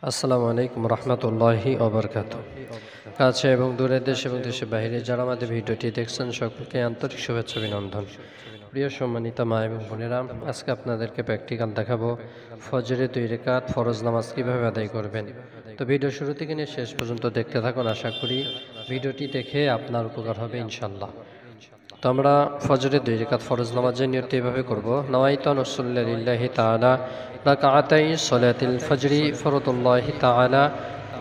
আসসালামু আলাইকুম রহমতুল্লাহি ওবরকাত। কাছে এবং দূরের দেশ এবং দেশের বাইরে যারা আমাদের ভিডিওটি দেখছেন সকলকে আন্তরিক শুভেচ্ছা অভিনন্দন। প্রিয় সম্মানিত মা এবং বোনেরা, আজকে আপনাদেরকে প্র্যাকটিক্যাল দেখাবো ফজরে 2 রাকাত ফরজ নামাজ কীভাবে আদায় করবেন। তো ভিডিও শুরু থেকে নিয়ে শেষ পর্যন্ত দেখতে থাকুন। আশা করি ভিডিওটি দেখে আপনার উপকার হবে ইনশাল্লাহ। তো আমরা ফজরে 2 রাকাত ফরজ নামাজের নিয়ত এভাবে করব। নওয়াইতু আন উসাল্লি লিল্লাহি তাআলা রাকাতাই সলাতিল ফজরি ফরদুল্লাহি তাআলা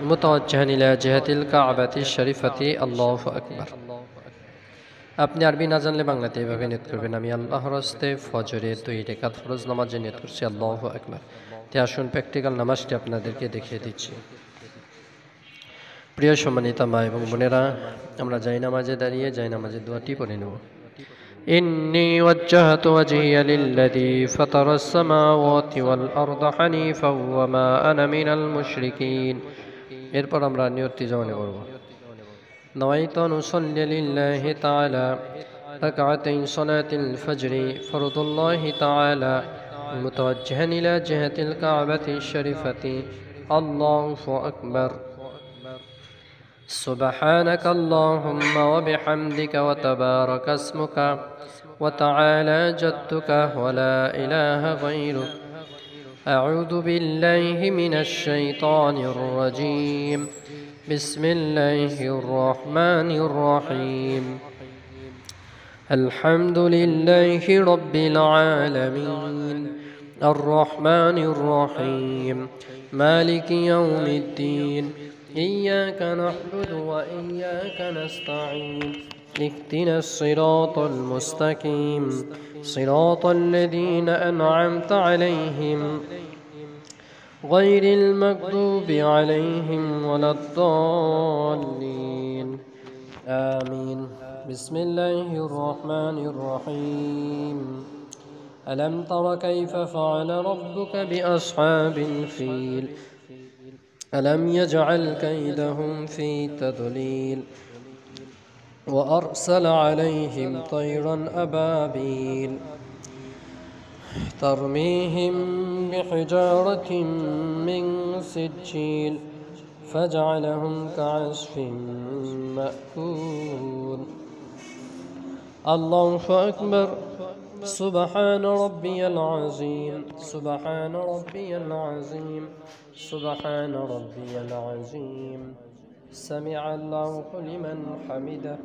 মুতাওয়াজ্জিহান ইলা জিহাতিল কাবাতিশ শরীফাতি আল্লাহু আকবার। আপনি আরবি না জানলে বাংলাতে এভাবে নিয়ত করবেন, আমি আল্লাহর হস্তে ফজরে 2 রাকাত ফরজ নামাজের নিয়ত করছি, আল্লাহু আকবার। তে আসুন প্র্যাকটিক্যাল নামাজটি আপনাদেরকে দেখিয়ে দিচ্ছি। প্রিয় সম্মানিত মা এবং বোনেরা, আমরা জায়নামাজে দাঁড়িয়ে জায়নামাজের দোয়াটি পড়ে নেব। ইন্নী ওয়াজ্জাহতু ওয়াজহিয়া লিল্লাযী ফাতারাস সামাওয়াতি ওয়াল আরদা হানিফাও ওয়া মা আনা মিনাল মুশরিকিন। এরপর আমরা নিয়তটি জমানে করব। নওয়াইতু আন উসাল্লি লিল্লাহি তাআলা রাকাতাই সালাতিল ফজরি ফরদুল্লাহি তাআলা মুতাওয়াজ্জিহান ইলা জিহাতিল কাবাতিশ শরীফাতি আল্লাহু আকবার। سبحانك اللهم وبحمدك وتبارك اسمك وتعالى جدك ولا إله غيرك. أعوذ بالله من الشيطان الرجيم. بسم الله الرحمن الرحيم. الحمد لله رب العالمين الرحمن الرحيم مالك يوم الدين. إياك نعبد وإياك نستعين. اهدنا الصراط المستقيم صراط الذين أنعمت عليهم غير المغضوب عليهم ولا الضالين آمين. بسم الله الرحمن الرحيم. ألم تر كيف فعل ربك بأصحاب الفيل ألم يجعل كيدهم في تضليل وأرسل عليهم طيرا أبابيل ترميهم بحجارة من سجيل فجعلهم كعصف مأكول. الله أكبر. سبحان ربي العظيم سبحان ربي العظيم سبحان ربي العظيم. سمع الله لمن حمده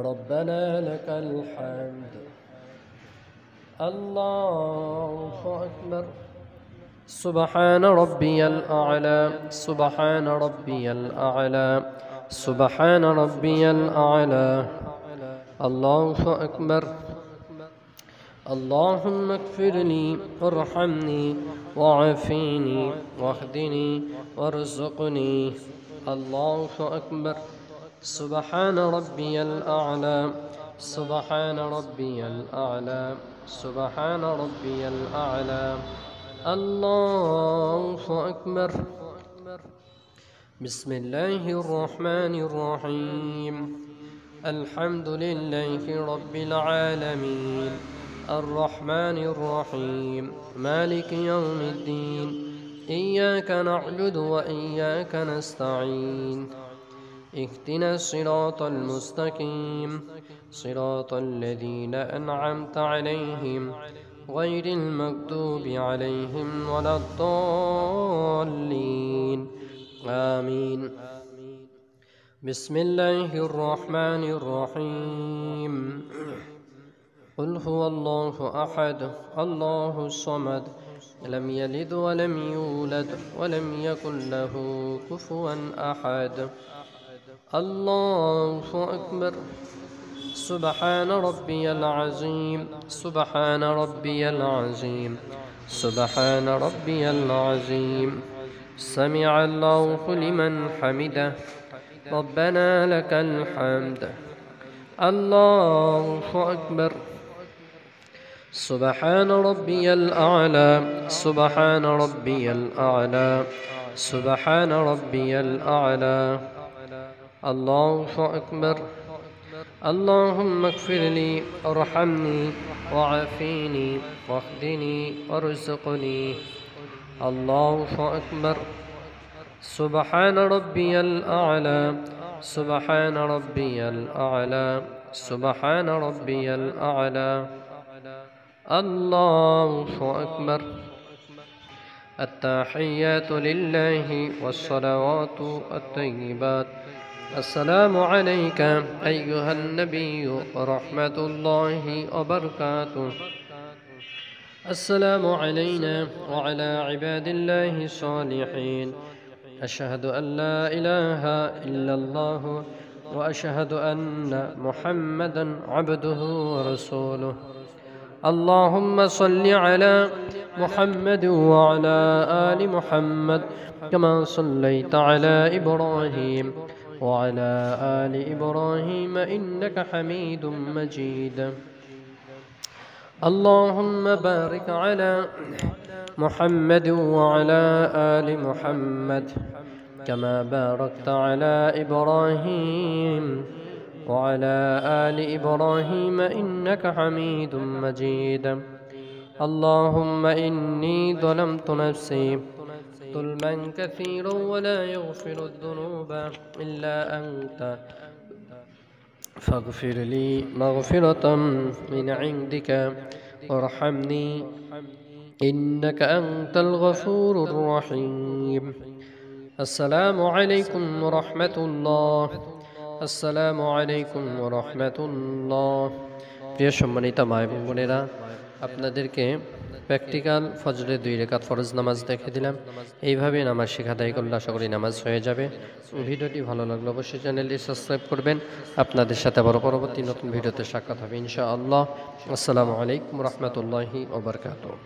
ربنا لك الحمد. الله أكبر. سبحان ربي الأعلى سبحان ربي الأعلى سبحان ربي الأعلى. الله أكبر. اللهم اغفر لي وارحمني وعافيني واهدني وارزقني. الله أكبر. سبحان ربي الأعلى سبحان ربي الأعلى سبحان ربي الأعلى. الله أكبر. بسم الله الرحمن الرحيم. الحمد لله رب العالمين الرحمن الرحيم مالك يوم الدين. إياك نعبد وإياك نستعين. اهدنا الصراط المستقيم صراط الذين أنعمت عليهم غير المغضوب عليهم ولا الضالين آمين. بسم الله الرحمن الرحيم. قل هو الله أحد الله الصمد لم يلد ولم يولد ولم يكن له كفوا أحد. الله أكبر. سبحان ربي العظيم سبحان ربي العظيم سبحان ربي العظيم. سمع الله لمن حمده ربنا لك الحمد. الله أكبر. سبحان ربي الأعلى سبحان ربي الأعلى سبحان ربي الأعلى. الله أكبر. اللهم اغفر لي وارحمني وعافيني واهدني وارزقني. الله أكبر. سبحان ربي الأعلى. سبحان ربي الأعلى. سبحان ربي الأعلى. الله أكبر. التحيات لله والصلوات الطيبات. السلام عليك أيها النبي ورحمة الله وبركاته. السلام علينا وعلى عباد الله الصالحين. أشهد أن لا إله إلا الله وأشهد أن محمدا عبده ورسوله. اللهم صل على محمد وعلى آل محمد كما صليت على إبراهيم وعلى آل إبراهيم إنك حميد مجيد. اللهم بارك على محمد وعلى آل محمد كما باركت على إبراهيم وعلى آل إبراهيم إنك حميد مجيد. اللهم إني ظلمت نفسي ظلما كثيرا ولا يغفر الذنوب إلا أنت فاغفر لي مغفرة من عندك وارحمني إنك أنت الغفور الرحيم. السلام عليكم ورحمة الله. আসসালামু আলাইকুম ওয়া রাহমাতুল্লাহ। প্রিয় সম্মানিত মা এবং বোনেরা, আপনাদেরকে প্র্যাকটিক্যাল ফজরের 2 রাকাত ফরজ নামাজ দেখে দিলাম। এইভাবে নামাজ শেখা দায়ী করলে আশা করি নামাজ হয়ে যাবে। ভিডিওটি ভালো লাগলে অবশ্যই চ্যানেলটি সাবস্ক্রাইব করবেন। আপনাদের সাথে আবার পরবর্তী নতুন ভিডিওতে সাক্ষাৎ হবে ইনশাআল্লাহ। আসসালামু আলাইকুম ওয়া রাহমাতুল্লাহি ওয়া বারাকাতুহু।